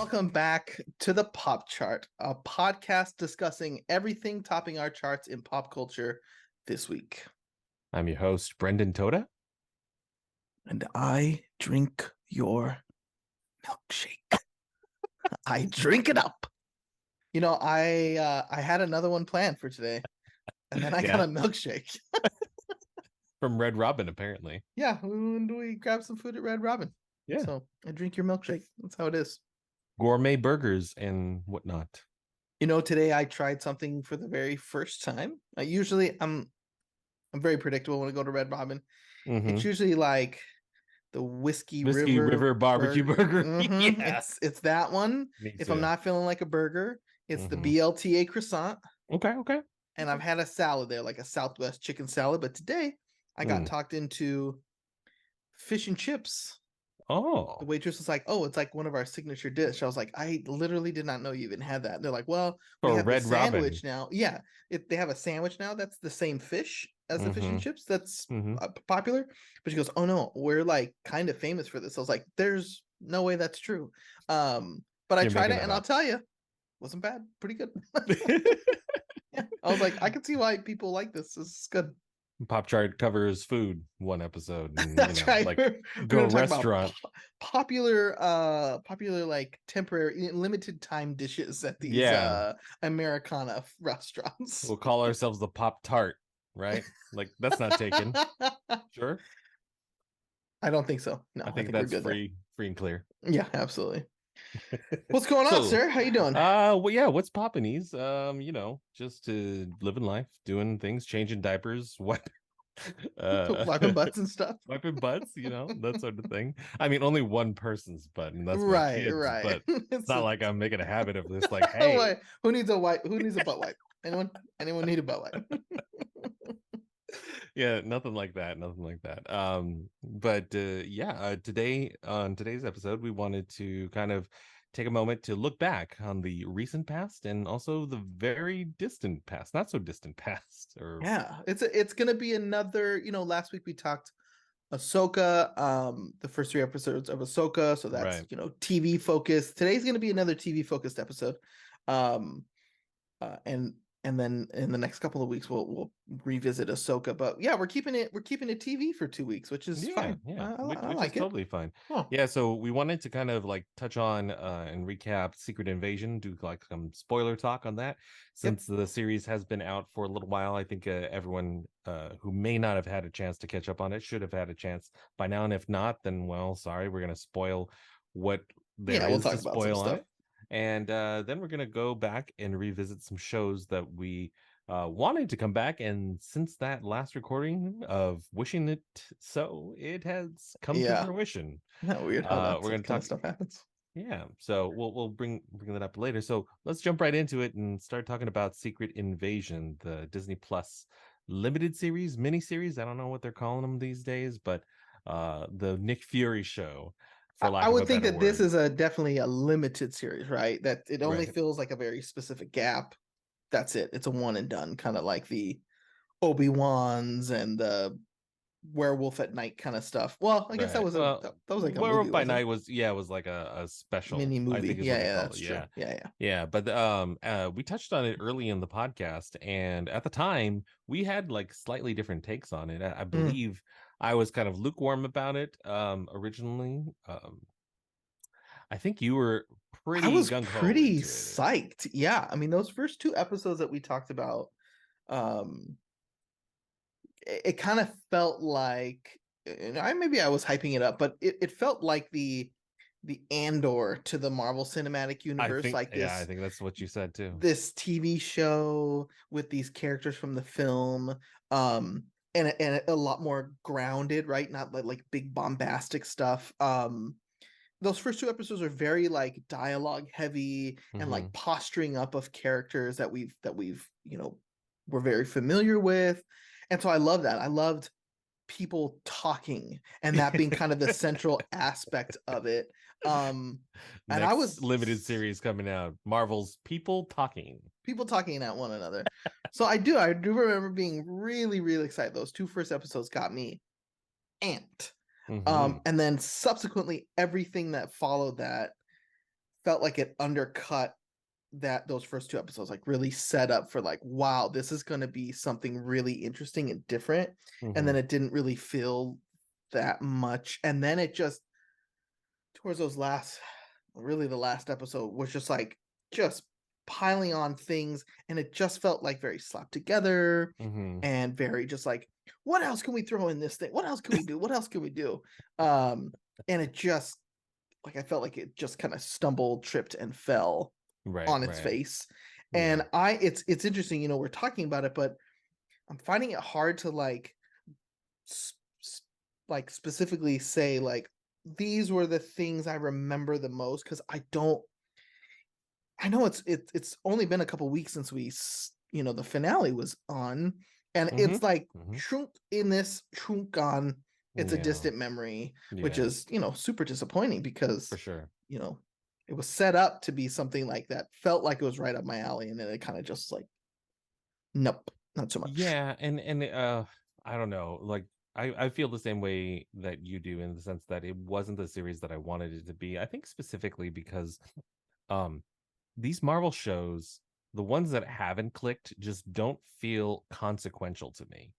Welcome back to the Pop Chart, a podcast discussing everything topping our charts in pop culture this week. I'm your host, Brendan Toda. And I drink your milkshake. I drink it up. You know, I had another one planned for today, and then I got a milkshake. From Red Robin, apparently. Yeah, we grabbed some food at Red Robin. Yeah. So I drink your milkshake. That's how it is. Gourmet burgers and whatnot. You know, today I tried something for the very first time. I'm very predictable when I go to Red Robin. Mm-hmm. It's usually like the Whiskey River barbecue burger. Mm-hmm. Yeah. It's that one. If I'm not feeling like a burger, it's the BLTA croissant. Okay. And I've had a salad there, like a Southwest chicken salad. But today I got talked into fish and chips. Oh. The waitress was like, "Oh, it's like one of our signature dish." I was like, "I literally did not know you even had that." And they're like, "Well, we have a sandwich now." Yeah, they have a sandwich now that's the same fish as the fish and chips that's popular. But she goes, "Oh no, we're like kind of famous for this." I was like, "There's no way that's true." But I tried it, and I'll tell you, wasn't bad. Pretty good. Yeah, I was like, I can see why people like this. This is good. Pop Chart covers food one episode. And, that's right. Like we're go restaurant. Popular like temporary limited time dishes at these Americana restaurants. We'll call ourselves the Pop Tart, right? Like that's not taken. Sure. I don't think so. No, I think that's free and clear. Yeah, absolutely. What's going on, sir? How you doing? Well, yeah, what's poppin'? Just living life, doing things, changing diapers, wiping butts and stuff. Wiping butts, that sort of thing. I mean, only one person's butt, and that's right, my kids, right. But it's not like I'm making a habit of this. Like, hey, who needs a wipe? Who needs a butt wipe? Anyone need a butt wipe? Yeah, nothing like that. Today on today's episode, we wanted to kind of take a moment to look back on the recent past and also the very distant past, not so distant past. It's gonna be another. Last week we talked Ahsoka, the first 3 episodes of Ahsoka, so that's TV focused. Today's gonna be another TV focused episode, and then in the next couple of weeks we'll revisit Ahsoka. But yeah, we're keeping it TV for 2 weeks, which is fine. Yeah, I which like is totally fine. Oh. Yeah, so we wanted to kind of like touch on and recap Secret Invasion, do like some spoiler talk on that, since the series has been out for a little while. I think everyone who may not have had a chance to catch up on it should have had a chance by now, and if not, then well, sorry, we're gonna spoil what there is to spoil on it. And then we're going to go back and revisit some shows that we wanted to come back. And since that last recording of Wishing It So, it has come to fruition. Isn't that weird how that kind of stuff happens? Yeah. So we'll bring that up later. So let's jump right into it and start talking about Secret Invasion, the Disney Plus limited series, miniseries. I don't know what they're calling them these days, but the Nick Fury show. I would think that this is definitely a limited series, right? That it only feels like a very specific gap. That's it. It's a one and done, kind of like the Obi-Wans and the Werewolf at Night kind of stuff. Well, I guess that was like a Werewolf movie, by Night was like a special mini movie. I think that's true. Yeah. But we touched on it early in the podcast, and at the time we had like slightly different takes on it. I believe I was kind of lukewarm about it originally. I think you were pretty. I was pretty psyched. Yeah, I mean those first 2 episodes that we talked about, it kind of felt like maybe I was hyping it up, but it felt like the Andor to the Marvel Cinematic Universe. I think that's what you said too. This TV show with these characters from the film. And a lot more grounded, right? Not like big bombastic stuff. Those first 2 episodes are very like dialogue heavy and like posturing up of characters that we've we're very familiar with. And so I love that. I loved people talking and that being kind of the central aspect of it. And I was limited series coming out, Marvel's people talking at one another. So I do remember being really, really excited. Those 2 first episodes got me amped. And then subsequently everything that followed that felt like it undercut those first two episodes, like really set up for like, wow, this is going to be something really interesting and different. And Mm-hmm. then it didn't really feel that much. And then it just towards those last, really the last episode was just piling on things, and it just felt like very slapped together Mm-hmm. and very just like, what else can we throw in this thing? What else can we do? What else can we do? um and it just, like, I felt like it just kind of stumbled, tripped, and fell Right, on its right. face. Yeah. And it's interesting, we're talking about it, but I'm finding it hard to like like specifically say like these were the things I remember the most, because I know it's only been a couple weeks since the finale was on, and Mm-hmm. it's like Mm-hmm. shrunk in this, shrunk on. It's a Yeah. distant memory, which Yeah, is super disappointing, for because sure. you know it was set up to be something like that, felt like it was right up my alley, and then it kind of just like, nope, not so much. Yeah, and I don't know, like I feel the same way that you do in the sense that it wasn't the series that I wanted it to be. I think specifically because um these Marvel shows, the ones that haven't clicked, just don't feel consequential to me.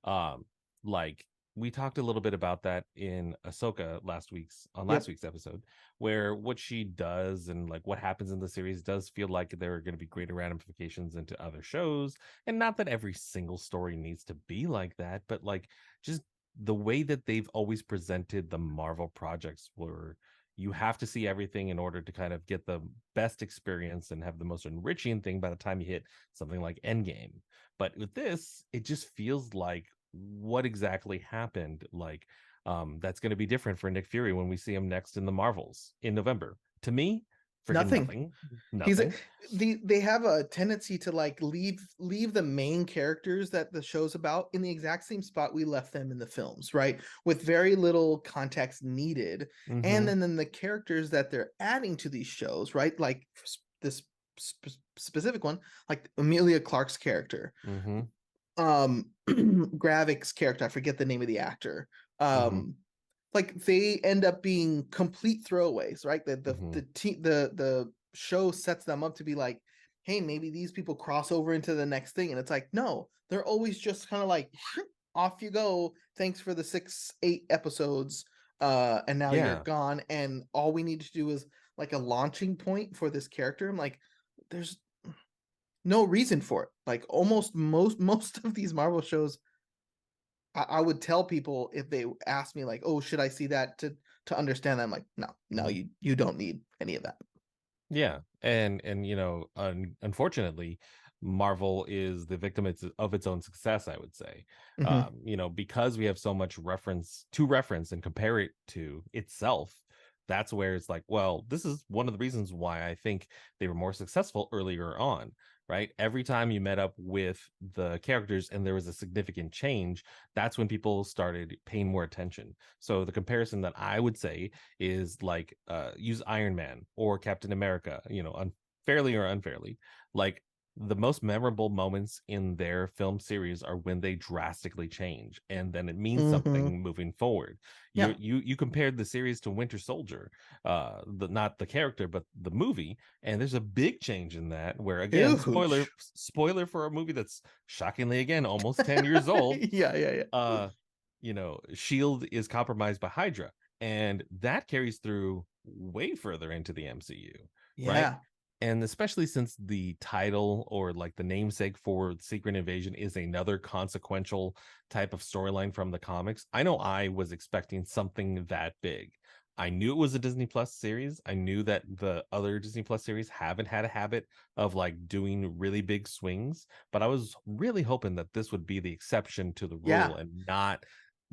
Um, like we talked a little bit about that in Ahsoka last Yep. week's episode, where what she does and like what happens in the series does feel like there are going to be greater ramifications into other shows. And not that every single story needs to be like that, but like just the way that they've always presented the Marvel projects were, you have to see everything in order to kind of get the best experience and have the most enriching thing by the time you hit something like Endgame. But with this, it just feels like what exactly happened. Like, that's going to be different for Nick Fury when we see him next in the Marvels in November. To me, freaking Nothing. nothing, He's nothing. they have a tendency to like leave the main characters that the show's about in the exact same spot we left them in the films, right? With very little context needed. And Mm-hmm. then the characters that they're adding to these shows, right? Like this specific one, like Amelia Clark's character, Mm-hmm. Gravik's character, I forget the name of the actor. Mm-hmm. Um, like they end up being complete throwaways, right? Mm-hmm. The show sets them up to be like, hey, maybe these people cross over into the next thing, and it's like, no, they're always just kind of like, off you go. Thanks for the 6, 8 episodes, and now you're Yeah. gone. And all we need to do is like a launching point for this character. I'm like, there's no reason for it. Like almost most of these Marvel shows, I would tell people if they ask me like, "Oh, should I see that to understand that?" I'm like, "No, no, Mm-hmm. you don't need any of that." Yeah, and unfortunately, Marvel is the victim of its own success, I would say. Mm-hmm. Because we have so much reference and compare it to itself. That's where it's like, well, this is one of the reasons why I think they were more successful earlier on, right? Every time you met up with the characters and there was a significant change, that's when people started paying more attention. So the comparison that I would say is like, use Iron Man or Captain America, unfairly or unfairly. Like the most memorable moments in their film series are when they drastically change, and then it means Mm-hmm. something moving forward. You Yeah. you compared the series to Winter Soldier, not the character but the movie, and there's a big change in that. Where again, spoiler Huge. spoiler for a movie that's shockingly again almost 10 years old. Yeah, yeah, yeah. uh Shield is compromised by Hydra, and that carries through way further into the MCU, right? Yeah. And especially since the title or like the namesake for Secret Invasion is another consequential type of storyline from the comics, I know I was expecting something that big. I knew it was a Disney Plus series. I knew that the other Disney Plus series haven't had a habit of like doing really big swings, but I was really hoping that this would be the exception to the Yeah. rule and not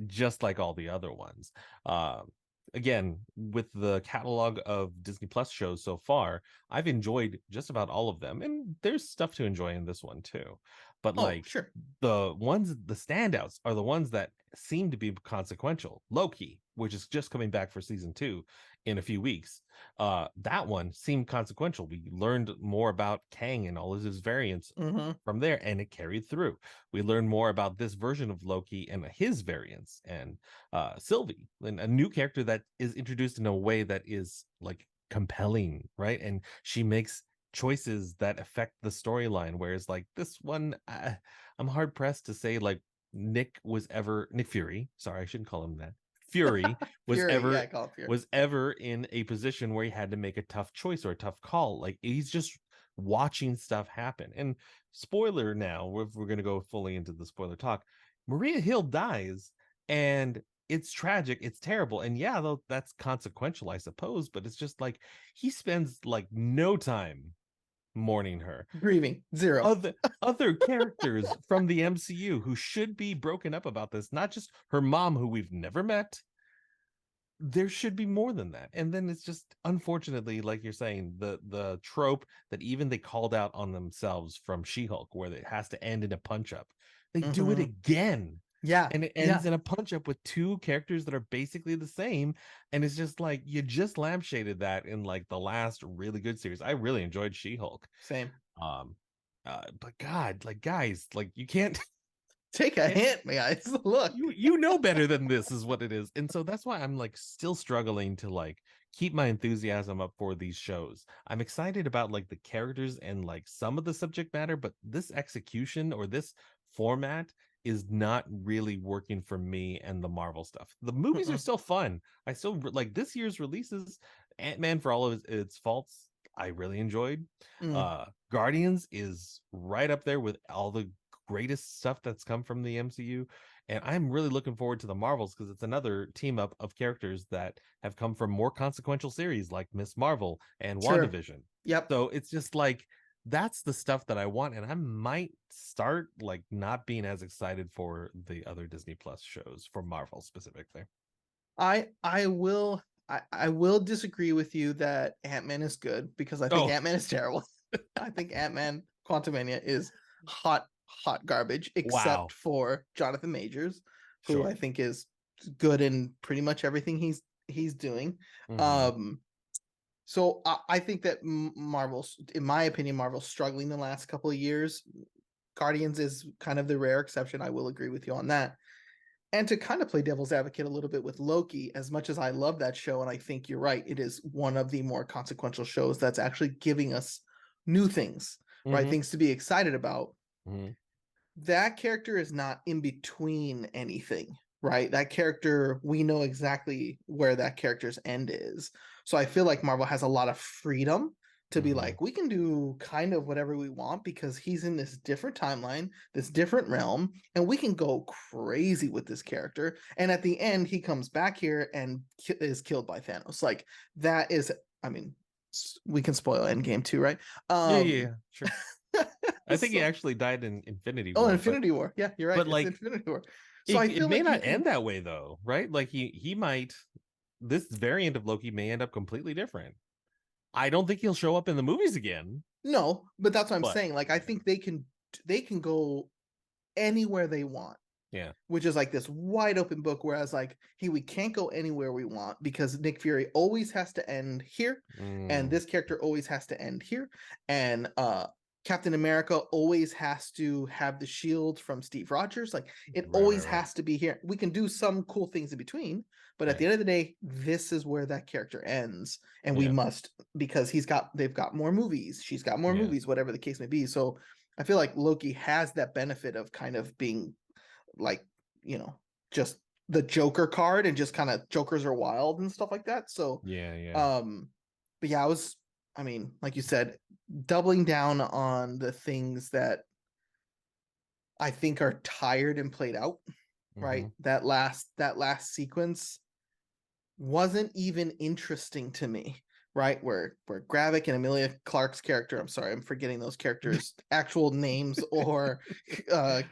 just like all the other ones. Again, with the catalog of Disney Plus shows so far, I've enjoyed just about all of them, and there's stuff to enjoy in this one too. But Oh, like sure. the standouts are the ones that seem to be consequential. Loki, which is just coming back for season 2 in a few weeks. That one seemed consequential. We learned more about Kang and all of his variants Mm-hmm. from there, and it carried through. We learned more about this version of Loki and his variants, and Sylvie, and a new character that is introduced in a way that is like compelling, right? And she makes choices that affect the storyline. Whereas like this one, I'm hard pressed to say like Nick Fury. Sorry, I shouldn't call him that. Fury was Fury, yeah, I ever call it Fury. was ever in a position where he had to make a tough choice or a tough call. Like he's just watching stuff happen. And spoiler now, if we're going to go fully into the spoiler talk, Maria Hill dies, and it's tragic, it's terrible, and yeah, though that's consequential, I suppose, but it's just like he spends like no time mourning her. Grieving, zero. Other characters from the MCU who should be broken up about this, not just her mom who we've never met. There should be more than that. And then it's just, unfortunately, like you're saying, the trope that even they called out on themselves from She-Hulk, where it has to end in a punch up, they do it Mm-hmm. again, Yeah, and it yeah. ends in a punch up with two characters that are basically the same. And it's just like you just lampshaded that in like the last really good series. I really enjoyed She-Hulk. Same. um but God, like guys, like you can't Take a can't hint, guys. Look. you know better than this is what it is. And so that's why I'm like still struggling to like keep my enthusiasm up for these shows. I'm excited about like the characters and like some of the subject matter, but this execution or this format is not really working for me and the Marvel stuff. The movies are Mm-mm. still fun. I still like this year's releases. Ant-Man, for all of its faults, I really enjoyed. Mm. Guardians is right up there with all the greatest stuff that's come from the MCU. And I'm really looking forward to the Marvels because it's another team up of characters that have come from more consequential series like Miss Marvel and Sure. WandaVision. Yep. So it's just like that's the stuff that I want. And I might start like not being as excited for the other Disney Plus shows for Marvel specifically. I will disagree with you that Ant-Man is good because I think Oh, Ant-Man is terrible. I think Ant-Man Quantumania is hot garbage, except wow. for Jonathan Majors, who I Sure. think is good in pretty much everything he's doing. Mm-hmm. Um, so I think that Marvel's, in my opinion, Marvel's struggling the last couple of years. Guardians is kind of the rare exception. I will agree with you on that. And to kind of play devil's advocate a little bit with Loki, as much as I love that show, and I think you're right, it is one of the more consequential shows that's actually giving us new things, right? Mm-hmm. Things to be excited about. Mm-hmm. That character is not in between anything, right? That character, we know exactly where that character's end is. So I feel like Marvel has a lot of freedom to be Mm-hmm. like, we can do kind of whatever we want because he's in this different timeline, this different realm, and we can go crazy with this character. And at the end, he comes back here and is killed by Thanos. Like, that is, I mean, we can spoil Endgame too, right? Yeah, yeah, yeah, sure. I think he So, actually died in Infinity oh, War, Infinity War. Yeah, you're right. but It's like Infinity War. So I it feel may like you not can. end that way though, right? Like he might, this variant of Loki may end up completely different. I don't think he'll show up in the movies again, No, but that's what I'm but saying. Like I yeah, think they can go anywhere they want, yeah, which is like this wide open book. Whereas like we can't go anywhere we want because Nick Fury always has to end here, and mm, this character always has to end here, and Captain America always has to have the shield from Steve Rogers. Like it right, right, always right, has to be here. We can do some cool things in between, but at the right, end of the day, this is where that character ends, and we yeah, must because they've got more movies. She's got more yeah, movies, whatever the case may be. So I feel like Loki has that benefit of kind of being like, just the Joker card and just kind of Jokers are wild and stuff like that. So, yeah, yeah. um, but yeah, I mean, like you said, doubling down on the things that I think are tired and played out, Mm-hmm. right? That last sequence wasn't even interesting to me, right? Where Gravik and Amelia Clark's character, I'm sorry, I'm forgetting those characters' actual names or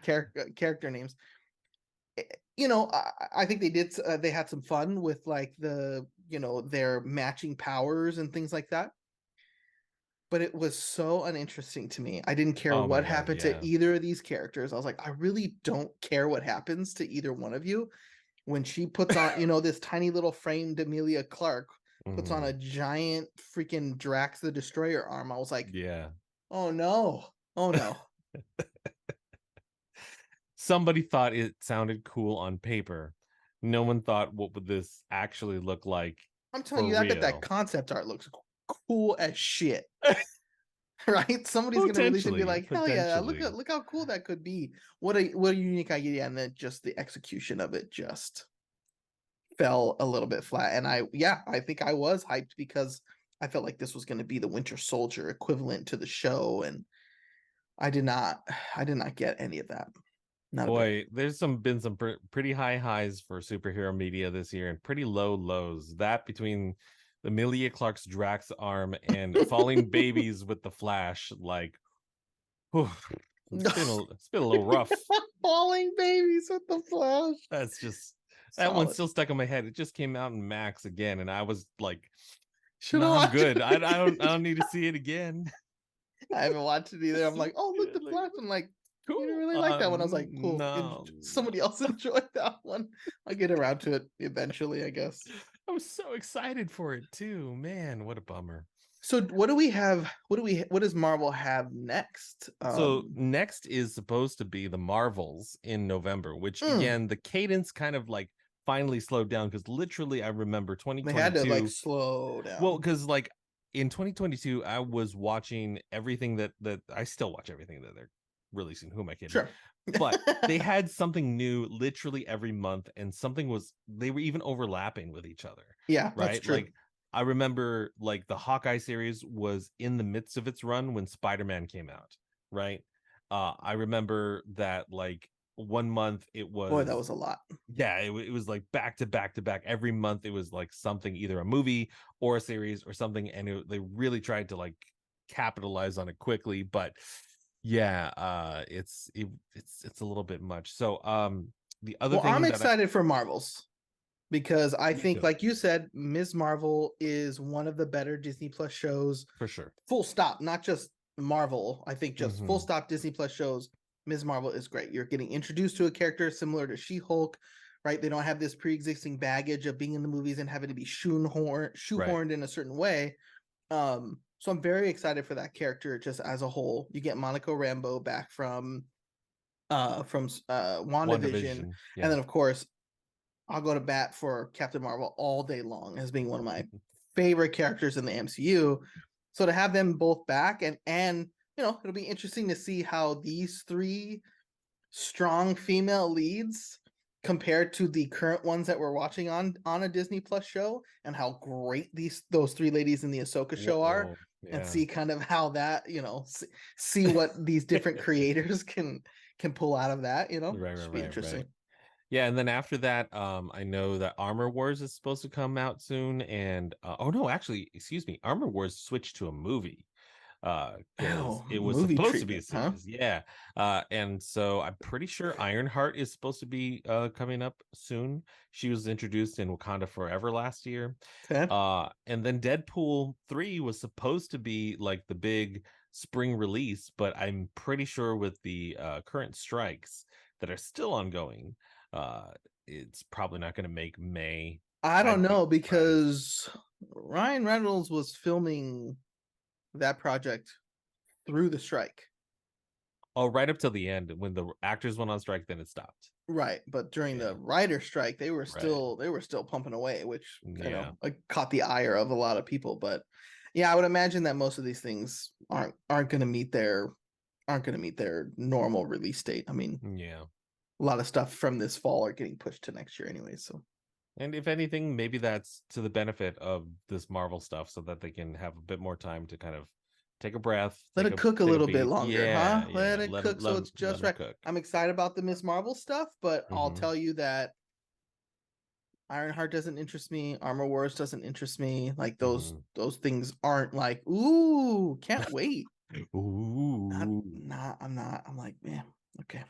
character names. I think they had some fun with like their matching powers and things like that, but it was so uninteresting to me. I didn't care Oh my what God, happened to yeah. either of these characters. I was like, I really don't care what happens to either one of you. When she puts on, this tiny little framed Amelia Clark puts on Mm-hmm. a giant freaking Drax the Destroyer arm, I was like, Yeah. oh no, oh no. Somebody thought it sounded cool on paper. No one thought what would this actually look like I'm telling for you, I bet that real. concept art looks cool as shit. Right? Somebody's gonna release it and be like, hell yeah, look how cool that could be. What a unique idea. And then just the execution of it just fell a little bit flat. And I think I was hyped because I felt like this was gonna be the Winter Soldier equivalent to the show, and I did not get any of that. Not a bit. Boy, there's been some pretty high highs for superhero media this year and pretty low lows. That between Emilia Clarke's Drax arm and falling babies with the Flash, like, whew, it's been a little rough. Falling babies with the Flash. That's just Solid. That one's still stuck in my head. It just came out in Max again, and I was like, no, I'm good. I don't need to see it again. I haven't watched it either. I'm like, oh look, the Flash. I'm like, cool. You didn't really like that one. I was like, cool. No. Somebody else enjoyed that one. I'll get around to it eventually, I guess. I was so excited for it too. Man, what a bummer. So what do we have? What does Marvel have next? So next is supposed to be the Marvels in November, which again, the cadence kind of like finally slowed down because literally I remember 2022. They had to like slow down. Well, because like in 2022, I was watching everything that I still watch everything that they're releasing. Who am I kidding? Sure. But they had something new literally every month, and they were even overlapping with each other. Yeah, right. That's true. Like I remember, like the Hawkeye series was in the midst of its run when Spider-Man came out. Right. I remember that like one month it was. Boy, that was a lot. Yeah, it was like back to back to back. Every month it was like something, either a movie or a series or something, and they really tried to like capitalize on it quickly, but. Yeah, it's a little bit much. So the other thing I'm excited for Marvels because I think too. like you said, Ms. Marvel is one of the better Disney Plus shows. For sure. Full stop, not just Marvel. I think just full stop Disney Plus shows. Ms. Marvel is great. You're getting introduced to a character similar to She-Hulk, right? They don't have this pre-existing baggage of being in the movies and having to be shoehorned in a certain way. So I'm very excited for that character just as a whole. You get Monica Rambeau back from WandaVision. Yeah. And then of course I'll go to bat for Captain Marvel all day long as being one of my favorite characters in the MCU. So to have them both back and you know, it'll be interesting to see how these three strong female leads compared to the current ones that we're watching on a Disney Plus show, and how great those three ladies in the Ahsoka show are. Yeah. And see kind of how that, you know, see what these different creators can pull out of that, you know. Should be interesting. Right. Yeah, and then after that, I know that Armor Wars is supposed to come out soon, and excuse me, Armor Wars switched to a movie. It was supposed to be a series, yeah. And so I'm pretty sure Ironheart is supposed to be coming up soon. She was introduced in Wakanda Forever last year. Okay. And then Deadpool 3 was supposed to be like the big spring release, but I'm pretty sure with the current strikes that are still ongoing, it's probably not going to make May. I don't know, because Ryan Reynolds was filming that project through the strike. Oh, right up till the end when the actors went on strike, then it stopped. Right, but during the writer strike, they were still pumping away, which you know, like, caught the ire of a lot of people. But yeah, I would imagine that most of these things aren't going to meet their normal release date. I mean, yeah, a lot of stuff from this fall are getting pushed to next year anyway. So. And if anything, maybe that's to the benefit of this Marvel stuff, so that they can have a bit more time to kind of take a breath. Let it cook a little bit longer, huh? Let it cook so it's just right. I'm excited about the Ms. Marvel stuff, but I'll tell you that Ironheart doesn't interest me. Armor Wars doesn't interest me. Like those things aren't like, ooh, can't wait. Ooh. I'm not. I'm like, man, okay.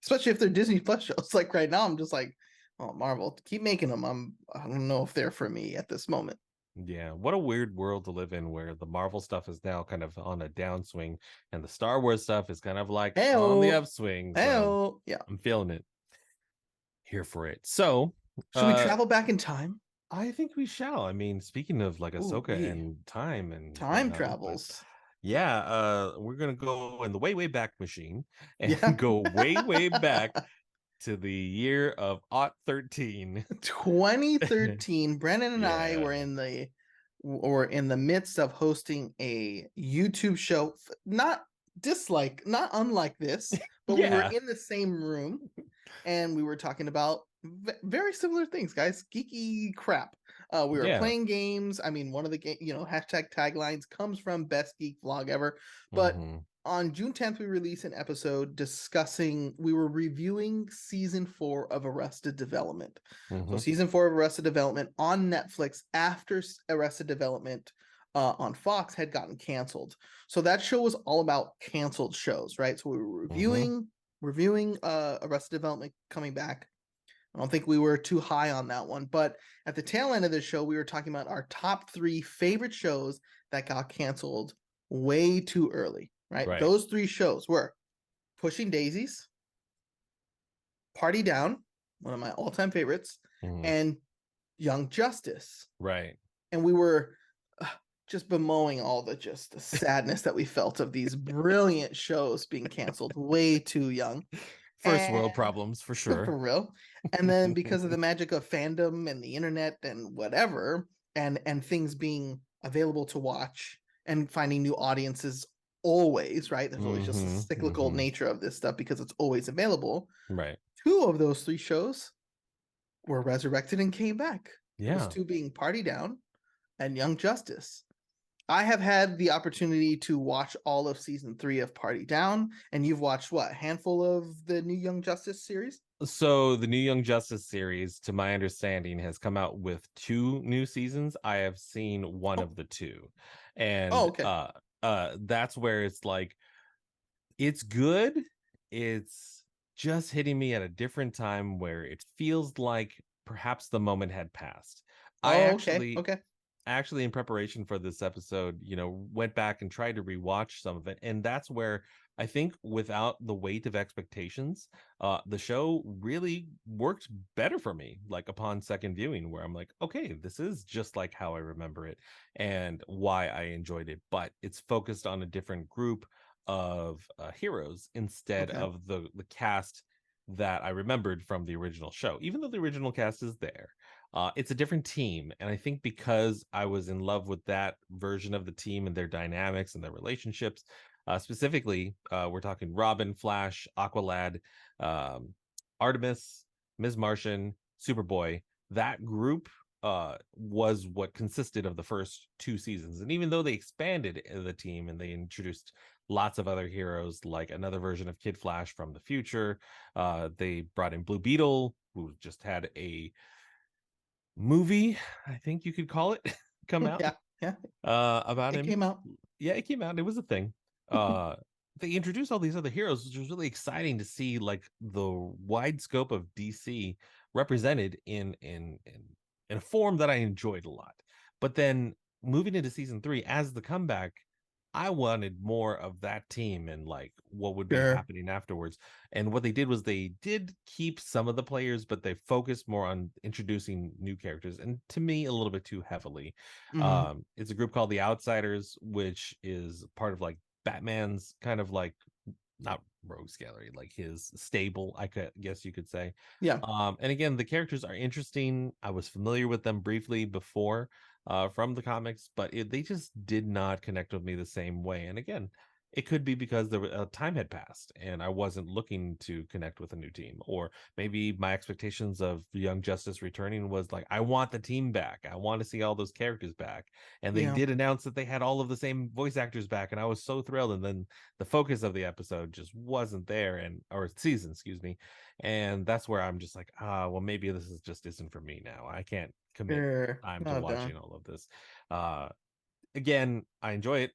Especially if they're Disney Plus shows. Like right now, I'm just like, oh, Marvel, keep making them. I don't know if they're for me at this moment. Yeah, what a weird world to live in, where the Marvel stuff is now kind of on a downswing and the Star Wars stuff is kind of like on the upswing. So yeah, I'm feeling it. Here for it. So should we travel back in time? I think we shall. I mean, speaking of like Ahsoka and time travels. Yeah, we're gonna go in the way back machine and go way back to the year of 13. 2013. Brennan and I were in the were in the midst of hosting a YouTube show, not unlike this, but we were Yeah. in the same room and we were talking about very similar things, guys. Geeky crap. We were Yeah. playing games. I mean, one of the hashtag taglines comes from best geek vlog ever. But Hmm. on June 10th, we released an episode we were reviewing season 4 of Arrested Development. So Hmm. season 4 of Arrested Development on Netflix after Arrested Development on Fox had gotten canceled. So that show was all about canceled shows, right? So we were Hmm. reviewing Arrested Development coming back. I don't think we were too high on that one, but at the tail end of the show, we were talking about our top 3 favorite shows that got canceled way too early, right? Right. Those 3 shows were Pushing Daisies, Party Down, one of my all-time favorites, Hmm. and Young Justice. Right. And we were just bemoaning all the sadness that we felt of these brilliant shows being canceled way too young. First And world problems for sure. for real. And then because of the magic of fandom and the internet and whatever, and things being available to watch and finding new audiences always, right? There's always just a Hmm. cyclical Hmm. nature of this stuff because it's always available. Right. 2 of those 3 shows were resurrected and came back. Those Yeah. 2 being Party Down and Young Justice. I have had the opportunity to watch all of season 3 of Party Down, and you've watched what, a handful of the new Young Justice series? So the new Young Justice series, to my understanding, has come out with 2 new seasons. I have seen one Oh, of the 2. oh, And okay. that's where it's like it's good. It's just hitting me at a different time where it feels like perhaps the moment had passed. I Oh, okay, actually okay. actually in preparation for this episode, went back and tried to rewatch some of it, and that's where I think without the weight of expectations, the show really worked better for me, like upon second viewing, where I'm like, okay, this is just like how I remember it and why I enjoyed it, but it's focused on a different group of heroes instead Okay. of the cast that I remembered from the original show, even though the original cast is there. It's a different team. And I think because I was in love with that version of the team and their dynamics and their relationships, specifically, we're talking Robin, Flash, Aqualad, um, Artemis, Ms. Martian, Superboy. That group was what consisted of the first 2 seasons. And even though they expanded the team and they introduced lots of other heroes, like another version of Kid Flash from the future, they brought in Blue Beetle, who just had a movie, I think you could call it, come out Yeah, yeah. about It him. came out. Yeah, it came out. It was a thing. Uh they introduced all these other heroes, which was really exciting to see, like the wide scope of DC represented in a form that I enjoyed a lot. But then moving into season 3 as the comeback, I wanted more of that team and like what would be Sure. happening afterwards. And what they did was they did keep some of the players, but they focused more on introducing new characters, and to me, a little bit too heavily. Mm-hmm. It's a group called the Outsiders, which is part of like Batman's kind of like not rogues gallery, like his stable, I could guess you could say. Yeah. And again, the characters are interesting. I was familiar with them briefly before from the comics, but they just did not connect with me the same way. And again, it could be because time had passed and I wasn't looking to connect with a new team, or maybe my expectations of Young Justice returning was like, I want the team back. I want to see all those characters back. And they Yeah. did announce that they had all of the same voice actors back, and I was so thrilled. And then the focus of the episode just wasn't there, and or season, excuse me. And that's where I'm just like, well, maybe this is just isn't for me now. I can't commit Sure. time to Oh, damn. watching all of this. Uh, again, I enjoy it,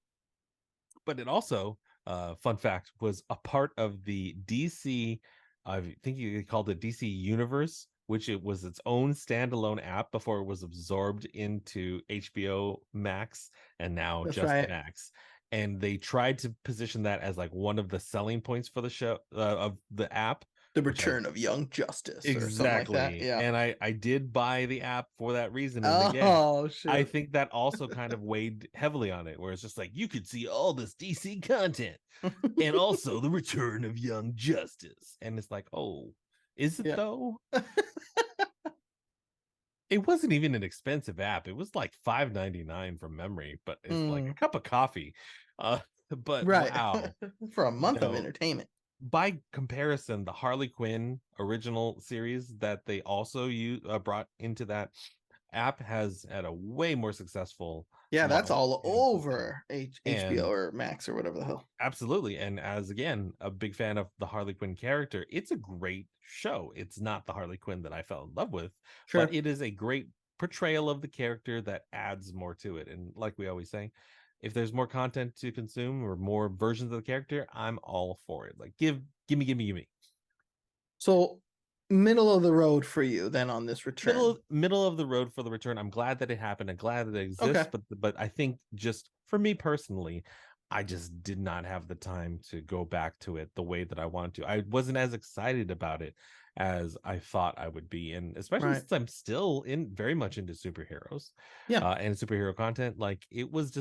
but it also, fun fact, was a part of the DC. I think you called it DC Universe, which it was its own standalone app before it was absorbed into HBO Max and now That's just right. Max. And they tried to position that as like one of the selling points for the show, of the app, The which I Return of Young Justice or something like that. exactly. Yeah. And I did buy the app for that reason. And again, Oh, I shoot. think that also kind of weighed heavily on it, where it's just like you could see all this DC content and also the return of Young Justice. And it's like, oh, is it Yeah. though? It wasn't even an expensive app. It was like $5.99 from memory, but it's like a Mm, cup of coffee. Uh, but right. wow, For a you month of know, entertainment. by comparison, the Harley Quinn original series that they also brought into that app has had a way more successful Yeah, that's modeling all system. over HBO And or Max or whatever the hell. absolutely. And as again, a big fan of the Harley Quinn character, it's a great show. It's not the Harley Quinn that I fell in love with, but Sure. it is a great portrayal of the character that adds more to it. And like we always say, if there's more content to consume or more versions of the character, I'm all for it. Like give me. So middle of the road for you then on this return. Middle of the road for the return. I'm glad that it happened. I'm glad that it exists, Okay. but I think just for me personally, I just did not have the time to go back to it the way that I want to. I wasn't as excited about it as I thought I would be, and especially Right. since I'm still in very much into superheroes Yeah. and superhero content. Like it was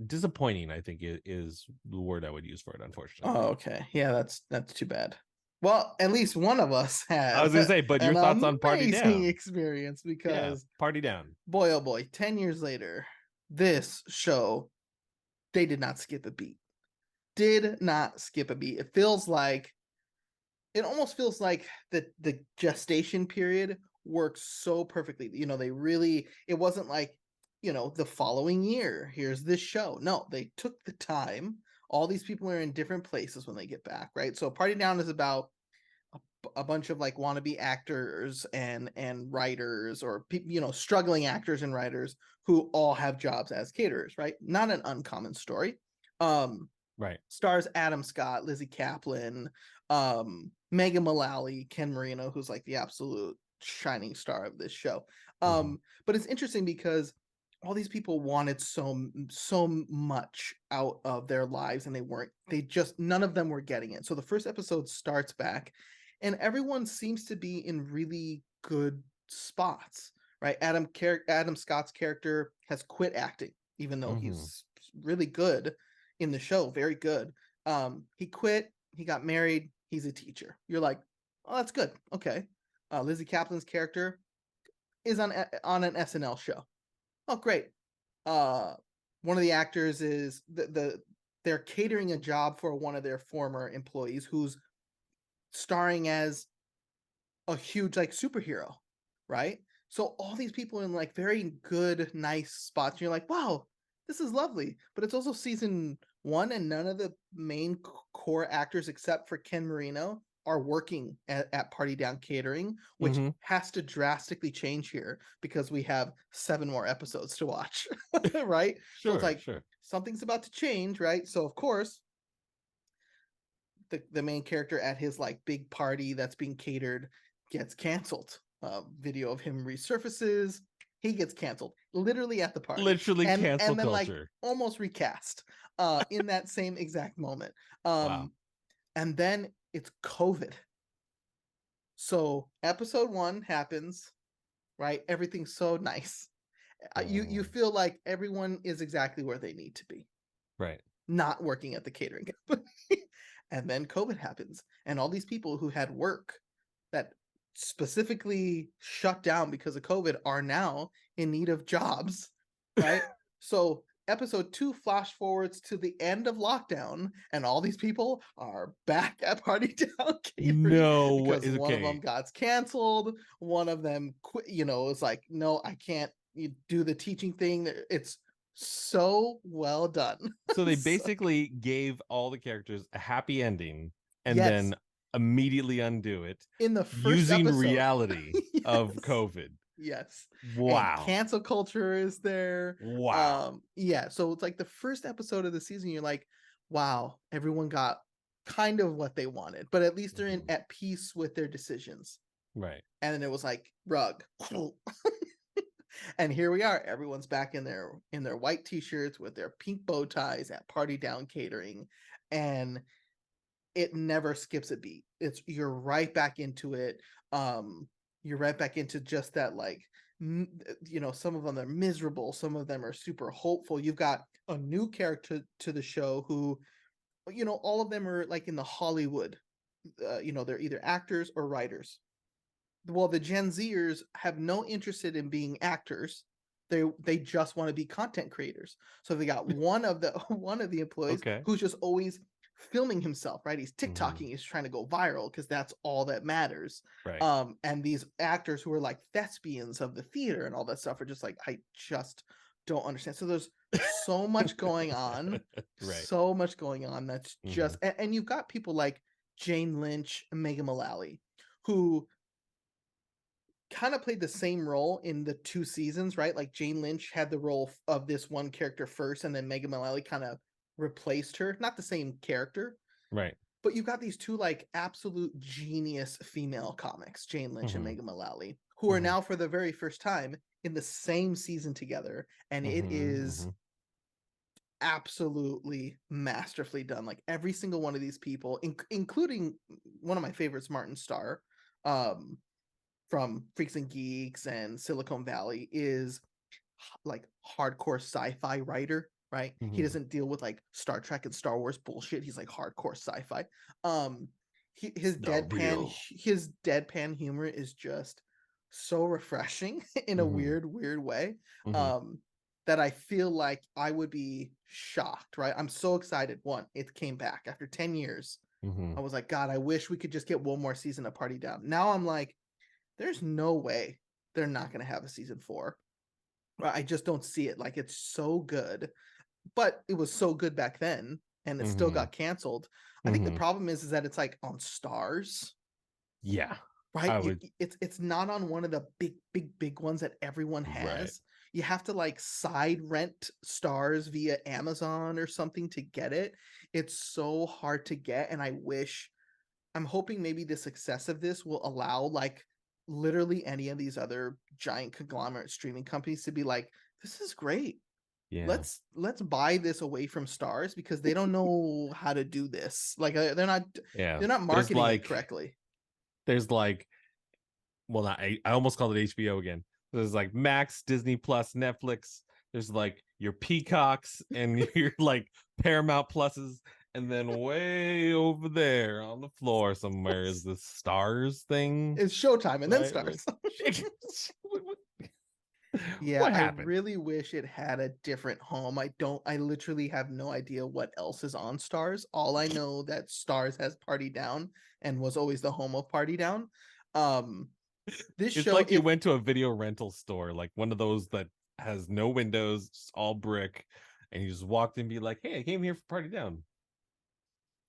disappointing. I think is the word I would use for it. Unfortunately, Oh, okay. Yeah, that's too bad. Well, at least one of us I had was gonna say, but your an thoughts on Party amazing Down? experience Yeah, because Party Down. boy oh boy, 10 years later, this show they did not skip a beat. Did not skip a beat. It almost feels like the gestation period works so perfectly. They really it wasn't like, the following year, here's this show. No, they took the time. All these people are in different places when they get back, right? So Party Down is about a bunch of like wannabe actors and writers or struggling actors and writers who all have jobs as caterers, right? Not an uncommon story. Um Right. Stars Adam Scott, Lizzie Kaplan, Megan Mullally, Ken Marino, who's like the absolute shining star of this show. Mm-hmm. But it's interesting because all these people wanted so much out of their lives and they just none of them were getting it. So the first episode starts back and everyone seems to be in really good spots, right? Adam Scott's character has quit acting even though Mm-hmm. he's really good in the show, very good. He quit, he got married, he's a teacher. You're like, oh, that's good. Okay. Lizzie Kaplan's character is on an SNL show. Oh, great. Uh, One of the actors is they're catering a job for one of their former employees who's starring as a huge like superhero, right? So all these people in like very good, nice spots. And you're like, wow, this is lovely. But it's also season one, and none of the main core actors except for Ken Marino are working at Party Down Catering, which Mm-hmm. has to drastically change here because we have 7 more episodes to watch, right? So it's Sure, like sure. something's about to change, right? So of course, the main character at his like big party that's being catered gets canceled. Video of him resurfaces. He gets canceled literally at the party, Literally cancel and then like culture. almost recast in that same exact moment. Wow. And then it's COVID. So episode 1 happens, right? Everything's so nice. You Mm, feel like everyone is exactly where they need to be, right. not working at the catering company. And then COVID happens, and all these people who had work that specifically shut down because of COVID are now in need of jobs, right? So episode 2 flash forwards to the end of lockdown, and all these people are back at Party Down Catering No, because is one of them okay. got canceled. One of them quit, it's like, no, I can't do the teaching thing. It's so well done. So they So, basically gave all the characters a happy ending and yes, then immediately undo it in the first using episode. reality of Yes. COVID. Yes. And Wow. cancel culture is there. Wow. Yeah, so it's like the first episode of the season, you're like, wow, everyone got kind of what they wanted, but at least they're in Mhm. at peace with their decisions. Right. And then it was like rug. And here we are. Everyone's back in their white t-shirts with their pink bow ties at Party Down Catering. And it never skips a beat. You're right back into it. You're right back into just that like some of them are miserable, some of them are super hopeful. You've got a new character to the show who all of them are like in the Hollywood. They're either actors or writers. well, the Gen Zers have no interest in being actors. They just want to be content creators. So they got one of the one of the employees Okay. who's just always filming himself, right? He's Mhm. TikToking, he's trying to go viral because that's all that matters. Right. And these actors who are like thespians of the theater and all that stuff are just like, I just don't understand. So there's so much going on, Right. so much going on that's just, Mhm. and you've got people like Jane Lynch and Megan Mullally, who kind of played the same role in the 2 seasons, right? Like Jane Lynch had the role of this one character first, and then Megan Mullally kind of replaced her. Not the same character, Right. but you've got these two like absolute genius female comics, Jane Lynch and Mhm. Megan Mullally, who are Mhm. now for the very first time in the same season together, and it Mhm. is Mhm. absolutely masterfully done. Like every single one of these people, including one of my favorites, Martin Starr, um, from Freaks and Geeks and Silicon Valley, is like hardcore sci-fi writer, right? He Mhm. doesn't deal with like Star Trek and Star Wars bullshit. He's like hardcore sci-fi. It's the real. His deadpan humor is just so refreshing in a Mhm. weird way. Mhm. Um, that I feel like I would be shocked, right? I'm so excited. One, it came back after 10 years. I Mhm. was like, God, I wish we could just get one more season of Party Down. Now I'm like, there's no way they're not going to have a season 4. I just don't see it. Like it's so good, but it was so good back then, and it still Mhm. got canceled. I think the Mhm. problem is that it's like on Stars, Yeah. right? I would. It's not on one of the big ones that everyone Right. has. You have to like side rent Stars via Amazon or something to get it. It's so hard to get, and I'm hoping maybe the success of this will allow like literally any of these other giant conglomerate streaming companies to be like, this is great. Yeah. Let's buy this away from Stars because they don't know how to do this. Like Yeah. they're not There's marketing it like. correctly. There's like. Well, not. I almost called it HBO again. There's like Max, Disney Plus, Netflix. There's like your Peacocks and your like Paramount Pluses, and then way over there on the floor somewhere is the Stars thing, It's Showtime and then right? Like, Stars. Yeah, what I happened? really wish it had a different home. I literally have no idea what else is on Stars. All I know that Stars has Party Down and was always the home of Party Down. Um, this It's show, like you went to a video rental store, like one of those that has no windows, just all brick, and you just walked in and be like, "Hey, I came here for Party Down.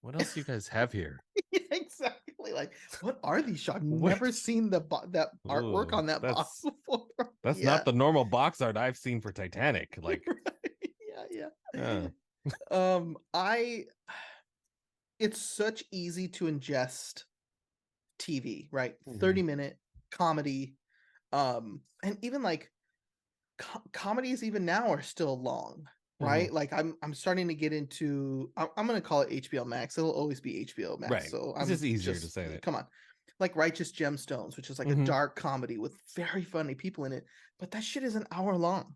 What else do you guys have here?" yeah, exactly. Like, what are these shows? I've What? never seen that artwork Ooh, on that box before. that's Yeah, not the normal box art I've seen for Titanic. Like, right. Yeah. uh, I it's such easy to ingest TV, right? mhm, 30-minute comedy, and even like comedies even now are still long, mhm. right? Like I'm starting to get into I'm gonna call it HBO Max. It'll always be HBO Max. Right. So It's I'm just easier to just say that. come on. Like Righteous Gemstones, which is like a Hmm. dark comedy with very funny people in it, but that shit is an hour long.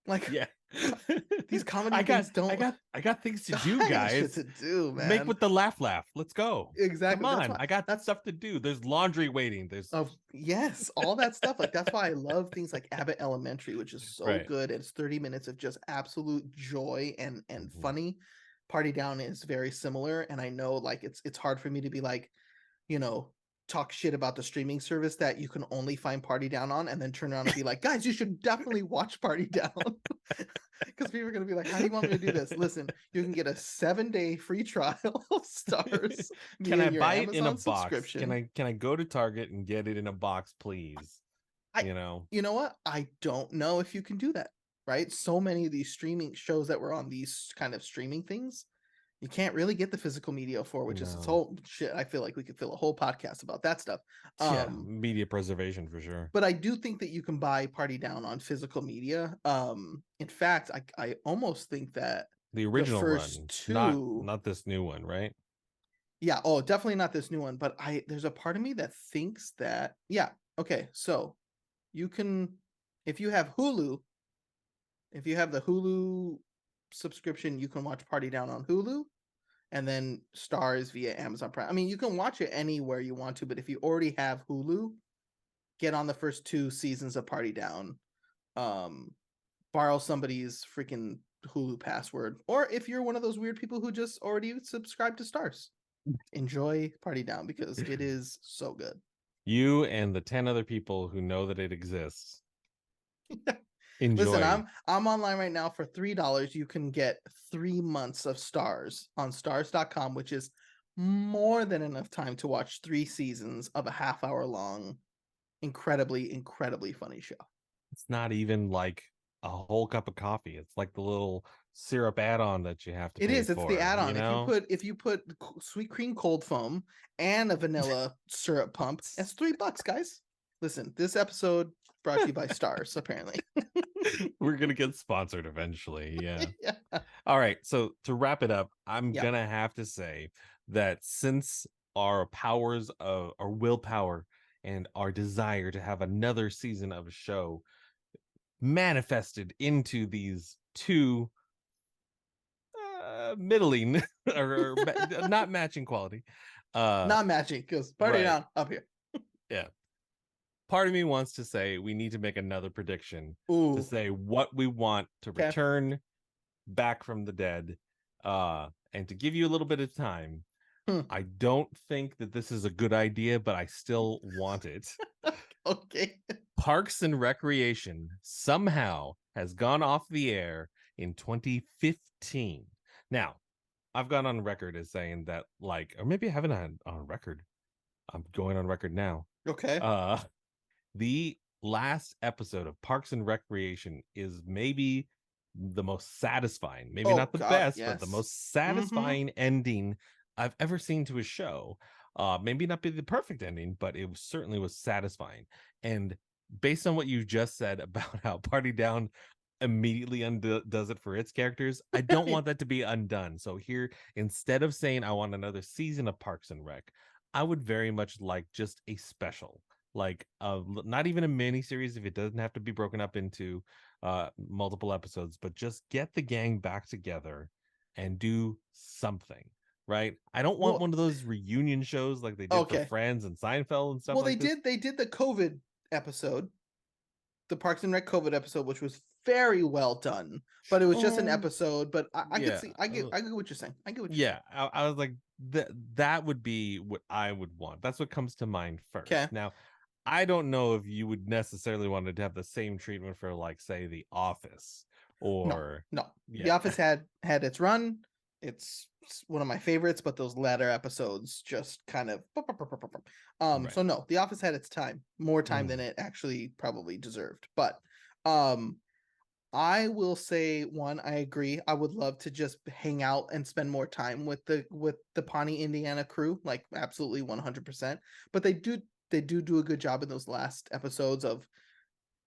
Like Yeah. these comedy things don't I got things to do, I got shit guys. to do, Make man. with the laugh. Let's go. Come Exactly. That's on. why I got that's stuff to do. There's laundry waiting. There's of yes, all that stuff. Like that's why I love things like Abbott Elementary, which is so right. good. It's 30 minutes of just absolute joy and Mhm. funny. Party Down is very similar, and I know like it's hard for me to be like, you know, talk shit about the streaming service that you can only find Party Down on, and then turn around and be like, guys, you should definitely watch Party Down. Because people are gonna be like, how do you want me to do this? Listen, you can get a 7-day free trial of Stars Can via I your buy it in a Amazon box? subscription. Can I go to Target and get it in a box, please? I You know? you know what? I don't know if you can do that, right? So many of these streaming shows that were on these kind of streaming things, you can't really get the physical media for, which is its No. whole shit. I feel like we could fill a whole podcast about that stuff. Yeah, Um, media preservation for sure. but I do think that you can buy Party Down on physical media. In fact, I almost think that The the original first run, two, not this new one, right? yeah, oh, definitely not this new one, but there's a part of me that thinks that, yeah, okay, so you can, if you have Hulu, if you have the Hulu subscription, you can watch Party Down on Hulu. and then Stars via Amazon Prime. I mean, you can watch it anywhere you want to, but if you already have Hulu, get on the first 2 seasons of Party Down. Borrow somebody's freaking Hulu password, or if you're one of those weird people who just already subscribe to Stars, enjoy Party Down because it is so good. You and the 10 other people who know that it exists. Listen, Enjoy. I'm online right now for $3. You can get 3 months of Stars on stars.com, which is more than enough time to watch 3 seasons of a half-hour long, incredibly funny show. It's not even like a whole cup of coffee. It's like the little syrup add-on that you have to It pay is. It's the for, you add-on. know? If you put sweet cream cold foam and a vanilla syrup pump, that's $3, guys. Listen, this episode brought to you by Stars, apparently. We're gonna get sponsored eventually. Yeah. Yeah. All right. So to wrap it up, I'm Yeah. gonna have to say that since our powers of our willpower and our desire to have another season of a show manifested into these two middling or not matching quality. Not matching because Party Right. Down up here. Yeah. Part of me wants to say we need to make another prediction to Ooh. say what we want to Okay. return back from the dead. And to give you a little bit of time, I don't think that this is a good idea, but I still want it. Okay. Parks and Recreation somehow has gone off the air in 2015. Now, I've gone on record as saying that, like, or maybe I haven't on record. I'm going on record now. Okay. The last episode of Parks and Recreation is maybe the most satisfying, maybe Oh not the God, best, but the yes. most Mm-hmm. satisfying ending I've ever seen to a show. Maybe not be the perfect ending, but it certainly was satisfying. And based on what you just said about how Party Down immediately does it for its characters, I don't want that to be undone. So here, instead of saying I want another season of Parks and Rec, I would very much like just a special, like not even a mini series if it doesn't have to be broken up into multiple episodes, but just get the gang back together and do something. Right? I don't want Well, one of those reunion shows like they did for okay. Friends and Seinfeld and stuff Well, like this. they did the COVID episode, the Parks and Rec COVID episode, which was very well done. But it was just an episode. But I could Yeah, see, I get what you're saying. I get what you're yeah. saying. I was like, that would be what I would want. That's what comes to mind Okay. first. Now, I don't know if you would necessarily want to have the same treatment for, like, say, The Office No, or no. The yeah, Office had its run. It's one of my favorites, but those latter episodes just kind of right. so no, The Office had its time, more time than Mhm. it actually probably deserved. But um I will say one, I agree. I would love to just hang out and spend more time with the Pawnee, Indiana crew, like absolutely 100%. But they do a good job in those last episodes of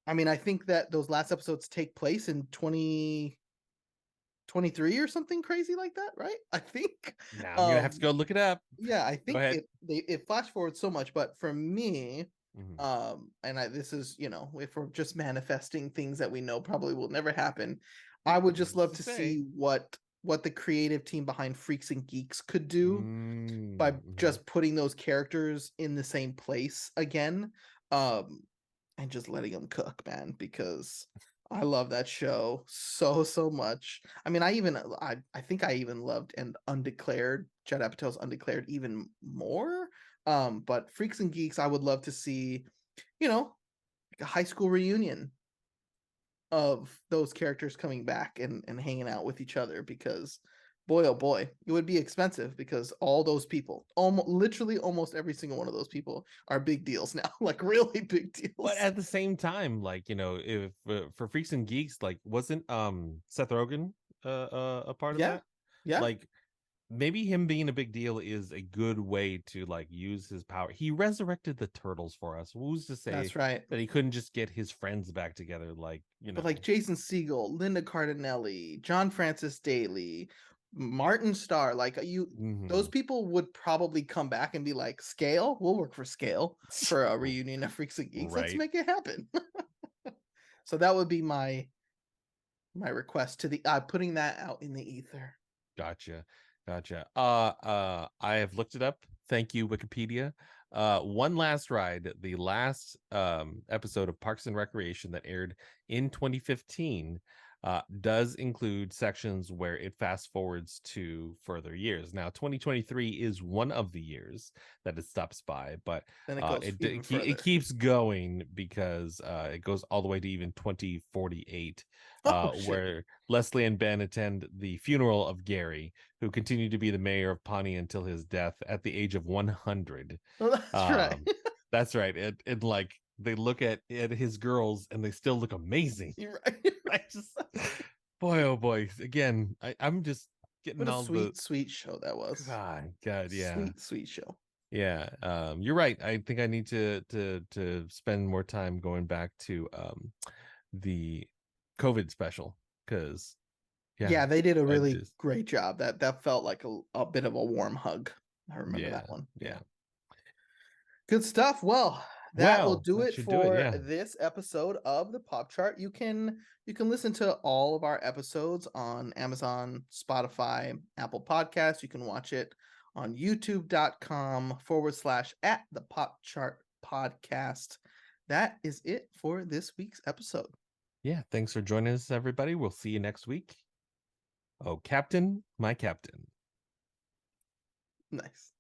I mean, I think that those last episodes take place in 2023 or something crazy like that, right? I think. Now I'm gonna have to Um go look it up. yeah, I Go think ahead. it flash forward so much, but for me, Mhm. and this is, if we're just manifesting things that we know probably will never happen, I would just Who's love to to say? see what the creative team behind Freaks and Geeks could do by Mhm. just putting those characters in the same place again. Um and just letting them cook, man, because I love that show so much. I mean, I think I even loved and Undeclared, Judd Apatow's Undeclared even more. But Freaks and Geeks, I would love to see, like a high school reunion of those characters coming back and hanging out with each other because boy oh boy, it would be expensive because all those people, literally almost every single one of those people are big deals now, like really big But deals. at the same time, like, if for Freaks and Geeks, like, wasn't Seth Rogen a part of Yeah. that? Yeah. Like, maybe him being a big deal is a good way to, like, use his power. He resurrected the turtles for us. Who's to say That's right. that he couldn't just get his friends back together? Like, But like Jason Segel, Linda Cardinelli, John Francis Daly, Martin Starr, like those mhm. people would probably come back and be like, "Scale, we'll work for Scale for a reunion of Freaks and Geeks. Let's Right. make it happen." So that would be my request to the putting that out in the ether. Gotcha. Gotcha. I have looked it up. Thank you, Wikipedia. One Last Ride, the last episode of Parks and Recreation that aired in 2015, does include sections where it fast forwards to further years. Now, 2023 is one of the years that it stops by, but Then it goes even it further. keeps going because it goes all the way to even 2048, Oh shit! where Leslie and Ben attend the funeral of Gary, who continued to be the mayor of Pawnee until his death at the age of 100. Oh, that's right. That's right. It like they look at his girls and they still look amazing. You're right. I just, boy, oh boy. Again, I'm just getting What a all the, sweet, sweet show that was. God, yeah. Sweet, sweet show. Yeah. You're right. I think I need to spend more time going back to the COVID special, because Yeah, they did a I really just, great job. That felt like a bit of a warm hug. I remember yeah, that one. yeah. Good stuff. Well, that will Well, do that it should do it. for Yeah. this episode of the Pop Chart. You can listen to all of our episodes on Amazon, Spotify, Apple Podcasts. You can watch it on youtube.com/ at the Pop Chart Podcast. That is it for this week's episode. Yeah. Thanks for joining us, everybody. We'll see you next week. Oh, Captain, my Captain. Nice.